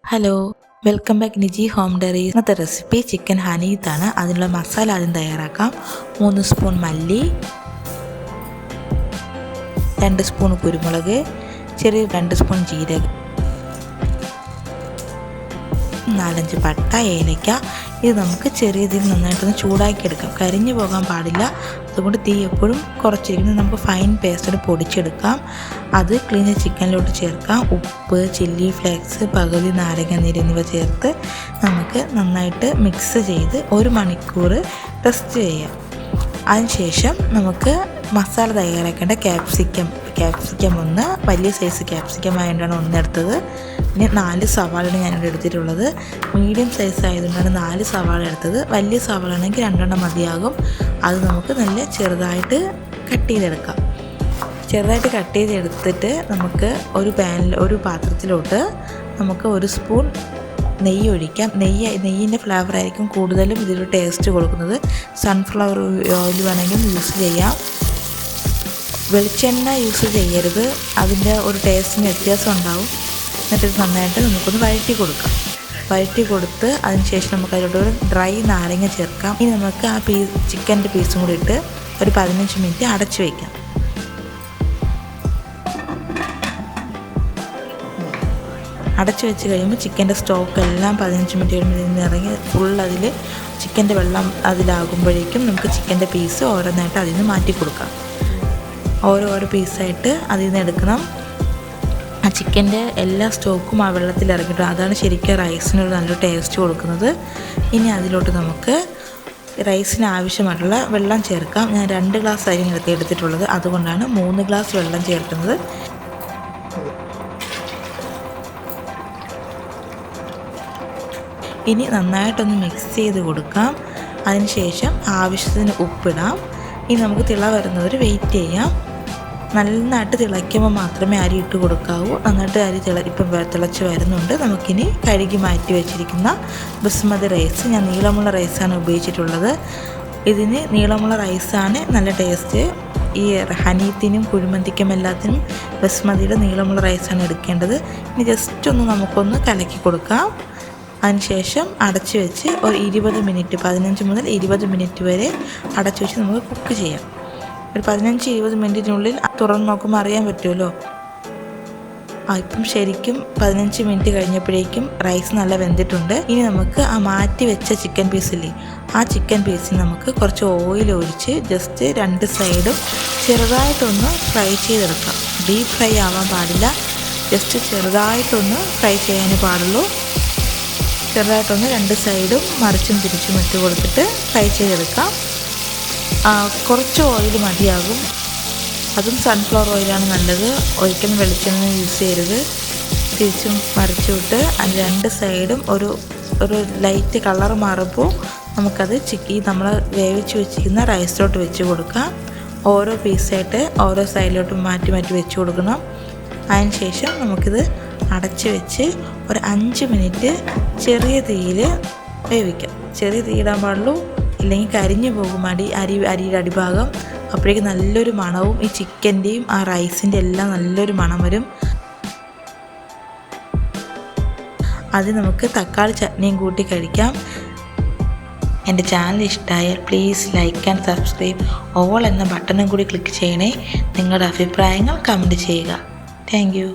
Hello, welcome back Niji home diaries. ഇന്നത്തെ recipe chicken ഹനീത്താണ്. അതിനുള്ള മസാല ആദ്യം തയ്യാറാക്കാം. 3 സ്പൂൺ മല്ലി, 2 സ്പൂൺ കുരുമുളക്, ചെറിയ 2 സ്പൂൺ ജീരകം, 4-5 പട്ട, ഏലക്ക. ഇത് നമുക്ക് ചെറിയ തീയിൽ നന്നായിട്ടൊന്ന് ചൂടാക്കിയെടുക്കാം. കരിഞ്ഞു പോകാൻ പാടില്ല. അതുകൊണ്ട് തീ എപ്പോഴും കുറച്ചിരിക്കുന്നത്. നമുക്ക് ഫൈൻ പേസ്റ്റ് പൊടിച്ചെടുക്കാം. അത് ക്ലീൻ ചിക്കനിലോട്ട് ചേർക്കാം. ഉപ്പ്, ചില്ലി ഫ്ലേക്സ്, പകുതി നാരങ്ങ നീര് എന്നിവ ചേർത്ത് നമുക്ക് നന്നായിട്ട് മിക്സ് ചെയ്ത് 1 മണിക്കൂർ റെസ്റ്റ് ചെയ്യാം. അതിനുശേഷം നമുക്ക് മസാല തയ്യാറാക്കേണ്ട ക്യാപ്സിക്കം ഒന്ന് വലിയ സൈസ് ക്യാപ്സിക്കം ആയതുകൊണ്ടാണ് ഒന്നെടുത്തത്. പിന്നെ 4 സവാളയാണ് ഞാനിവിടെ എടുത്തിട്ടുള്ളത്. മീഡിയം സൈസ് ആയതുകൊണ്ടാണ് 4 സവാള എടുത്തത്. വലിയ സവാള ആണെങ്കിൽ 2 മതിയാകും. അത് നമുക്ക് നല്ല ചെറുതായിട്ട് കട്ട് ചെയ്തെടുക്കാം. ചെറുതായിട്ട് കട്ട് ചെയ്തെടുത്തിട്ട് നമുക്ക് ഒരു പാത്രത്തിലോട്ട് നമുക്ക് 1 സ്പൂൺ നെയ്യ് ഒഴിക്കാം. നെയ്യിൻ്റെ ഫ്ലേവർ ആയിരിക്കും കൂടുതലും ഇതിൽ ടേസ്റ്റ് കൊടുക്കുന്നത്. സൺഫ്ലവർ ഓയിൽ വേണമെങ്കിലും യൂസ് ചെയ്യാം. വെളിച്ചെണ്ണ യൂസ് ചെയ്യരുത്, അതിൻ്റെ ഒരു ടേസ്റ്റിന് വ്യത്യാസം ഉണ്ടാവും. എന്നിട്ട് നന്നായിട്ട് നമുക്കൊന്ന് വഴറ്റി കൊടുത്ത് അതിനുശേഷം നമുക്ക് അതിലോട്ട് ഒരു ഡ്രൈ നാരങ്ങ ചേർക്കാം. ഇനി നമുക്ക് ആ ചിക്കൻ്റെ പീസും കൂടി ഇട്ട് ഒരു 15 മിനിറ്റ് അടച്ചു വയ്ക്കാം. അടച്ചു വെച്ച് കഴിയുമ്പോൾ ചിക്കൻ്റെ സ്റ്റോക്കെല്ലാം 15 മിനിറ്റ് കഴിയുമ്പോൾ ഇറങ്ങി ഫുൾ അതിൽ ചിക്കൻ്റെ വെള്ളം അതിലാകുമ്പോഴേക്കും നമുക്ക് ചിക്കൻ്റെ പീസ് ഓരോന്നായിട്ട് അതിൽ നിന്ന് മാറ്റി കൊടുക്കാം. ഓരോ പീസായിട്ട് അതിൽ നിന്ന് എടുക്കണം. ആ ചിക്കൻ്റെ എല്ലാ സ്റ്റോക്കും ആ വെള്ളത്തിൽ ഇറങ്ങിയിട്ടു. അതാണ് ശരിക്കും റൈസിനൊരു നല്ലൊരു ടേസ്റ്റ് കൊടുക്കുന്നത്. ഇനി അതിലോട്ട് നമുക്ക് റൈസിന് ആവശ്യമായിട്ടുള്ള വെള്ളം ചേർക്കാം. ഞാൻ 2 ഗ്ലാസ് അരി എടുത്തിട്ടുള്ളത്, അതുകൊണ്ടാണ് 3 ഗ്ലാസ് വെള്ളം ചേർക്കുന്നത്. ഇനി നന്നായിട്ടൊന്ന് മിക്സ് ചെയ്ത് കൊടുക്കാം. അതിനുശേഷം ആവശ്യത്തിന് ഉപ്പിടാം. ഇനി നമുക്ക് തിള വരുന്നവർ വെയിറ്റ് ചെയ്യാം. നന്നായിട്ട് തിളയ്ക്കുമ്പോൾ മാത്രമേ അരി ഇട്ട് കൊടുക്കാവൂ. നന്നായിട്ട് അരി ഇപ്പം തിളച്ച് വരുന്നുണ്ട്. നമുക്കിനി കഴുകി മാറ്റി വെച്ചിരിക്കുന്ന ബസ്മതി റൈസ്, ഞാൻ നീളമുള്ള റൈസാണ് ഉപയോഗിച്ചിട്ടുള്ളത്. ഇതിന് നീളമുള്ള റൈസാണ് നല്ല ടേസ്റ്റ്. ഈ ഹനീത്തിനും കുഴിമന്തിക്കും എല്ലാത്തിനും ബസ്മതിയുടെ നീളമുള്ള റൈസാണ് എടുക്കേണ്ടത്. ഇനി ജസ്റ്റ് ഒന്ന് നമുക്കൊന്ന് കലക്കി കൊടുക്കാം. അതിനുശേഷം അടച്ചു വെച്ച് ഒരു 20 മിനിറ്റ് 15 മുതൽ 20 മിനിറ്റ് വരെ അടച്ചു വെച്ച് നമുക്ക് കുക്ക് ചെയ്യാം. ഒരു 15-20 മിനിറ്റിനുള്ളിൽ തുറന്ന് നോക്കുമ്പോൾ അറിയാൻ പറ്റുമല്ലോ. ഇപ്പം ശരിക്കും 15 മിനിറ്റ് കഴിഞ്ഞപ്പോഴേക്കും റൈസ് നല്ല വെന്തിട്ടുണ്ട്. ഇനി നമുക്ക് ആ മാറ്റി വെച്ച ചിക്കൻ പീസില്ലേ, ആ ചിക്കൻ പീസിൽ നമുക്ക് കുറച്ച് ഓയിൽ ഒഴിച്ച് ജസ്റ്റ് 2 സൈഡും ചെറുതായിട്ടൊന്ന് ഫ്രൈ ചെയ്തെടുക്കാം. ഡീപ്പ് ഫ്രൈ ആവാൻ പാടില്ല, ജസ്റ്റ് ചെറുതായിട്ടൊന്ന് ഫ്രൈ ചെയ്യാനേ പാടുള്ളൂ. ചെറുതായിട്ടൊന്ന് 2 സൈഡും മറിച്ചും തിരിച്ചും ഇട്ട് കൊടുത്തിട്ട് ഫ്രൈ ചെയ്തെടുക്കാം. കുറച്ച് ഓയിൽ മതിയാകും. അതും സൺഫ്ലവർ ഓയിലാണ് നല്ലത്. ഒരിക്കലും വെളിച്ചെണ്ണ യൂസ് ചെയ്യരുത്. തിരിച്ചും മറിച്ചുവിട്ട് അതിന് 2 സൈഡും ഒരു ലൈറ്റ് കളർ മാറുമ്പോൾ നമുക്കത് നമ്മൾ വേവിച്ച് വെച്ചിരിക്കുന്ന റൈസിലോട്ട് വെച്ച് കൊടുക്കാം. ഓരോ പീസായിട്ട് ഓരോ സൈഡിലോട്ടും മാറ്റി വെച്ച് കൊടുക്കണം. അതിനുശേഷം നമുക്കിത് അടച്ച് വെച്ച് ഒരു 5 മിനിറ്റ് ചെറിയ തീയിൽ വേവിക്കാം. ചെറിയ തീയിടാൻ പാടുള്ളൂ, ഇല്ലെങ്കിൽ കരിഞ്ഞു പോകും അരിയുടെ അടിഭാഗം. അപ്പോഴേക്കും നല്ലൊരു മണവും ഈ ചിക്കൻ്റെയും ആ റൈസിൻ്റെ എല്ലാം നല്ലൊരു മണം വരും. അത് നമുക്ക് തക്കാളി ചട്നിയും കൂട്ടി കഴിക്കാം. എൻ്റെ ചാനൽ ഇഷ്ടമായാൽ please like and subscribe, all എന്ന ബട്ടണും കൂടി ക്ലിക്ക് ചെയ്യണേ. നിങ്ങളുടെ അഭിപ്രായങ്ങൾ കമൻറ്റ് ചെയ്യുക. Thank you.